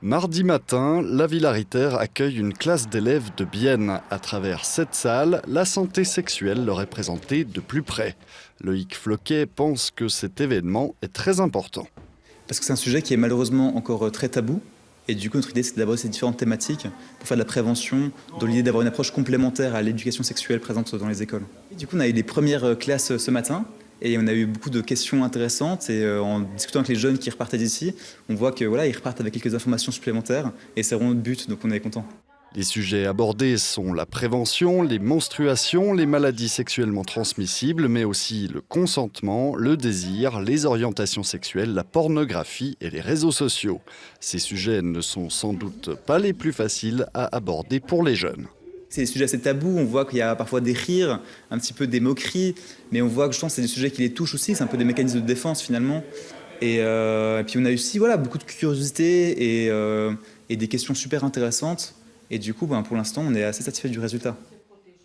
Mardi matin, la Villaritaire accueille une classe d'élèves de Bienne. À travers cette salle, la santé sexuelle leur est présentée de plus près. Loïc Floquet pense que cet événement est très important. Parce que c'est un sujet qui est malheureusement encore très tabou. Et du coup, notre idée, c'est d'aborder ces différentes thématiques pour faire de la prévention, dans l'idée d'avoir une approche complémentaire à l'éducation sexuelle présente dans les écoles. Et du coup, on a eu les premières classes ce matin. Et on a eu beaucoup de questions intéressantes et en discutant avec les jeunes qui repartaient d'ici, on voit que voilà, ils repartent avec quelques informations supplémentaires et c'est vraiment notre but, donc on est content. Les sujets abordés sont la prévention, les menstruations, les maladies sexuellement transmissibles, mais aussi le consentement, le désir, les orientations sexuelles, la pornographie et les réseaux sociaux. Ces sujets ne sont sans doute pas les plus faciles à aborder pour les jeunes. C'est des sujets assez tabous, on voit qu'il y a parfois des rires, un petit peu des moqueries, mais on voit que je pense que c'est des sujets qui les touchent aussi, c'est un peu des mécanismes de défense finalement. Et puis on a aussi beaucoup de curiosité et des questions super intéressantes. Et du coup, pour l'instant, on est assez satisfait du résultat.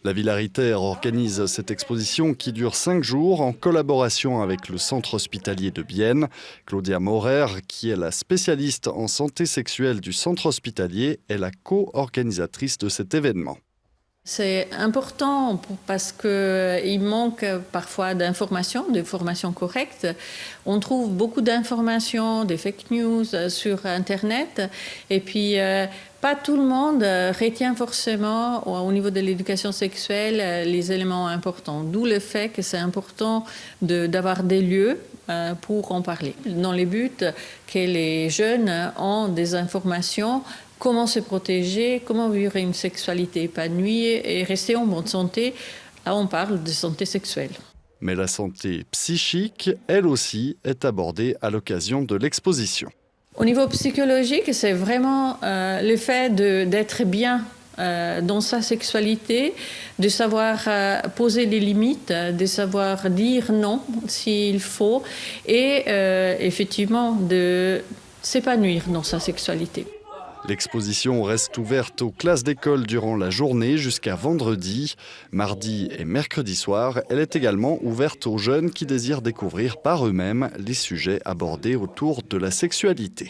La Villaritaire organise cette exposition qui dure 5 jours en collaboration avec le centre hospitalier de Bienne. Claudia Maurer, qui est la spécialiste en santé sexuelle du centre hospitalier, est la co-organisatrice de cet événement. C'est important parce qu'il manque parfois d'informations, de formations correctes. On trouve beaucoup d'informations, des fake news sur Internet. Et puis, pas tout le monde retient forcément, au niveau de l'éducation sexuelle, les éléments importants. D'où le fait que c'est important d'avoir des lieux pour en parler. Dans le but que les jeunes ont des informations. Comment se protéger, comment vivre une sexualité épanouie et rester en bonne santé. Là, on parle de santé sexuelle. Mais la santé psychique, elle aussi, est abordée à l'occasion de l'exposition. Au niveau psychologique, c'est vraiment le fait d'être bien dans sa sexualité, de savoir poser des limites, de savoir dire non s'il faut et effectivement de s'épanouir dans sa sexualité. L'exposition reste ouverte aux classes d'école durant la journée jusqu'à vendredi. Mardi et mercredi soir, elle est également ouverte aux jeunes qui désirent découvrir par eux-mêmes les sujets abordés autour de la sexualité.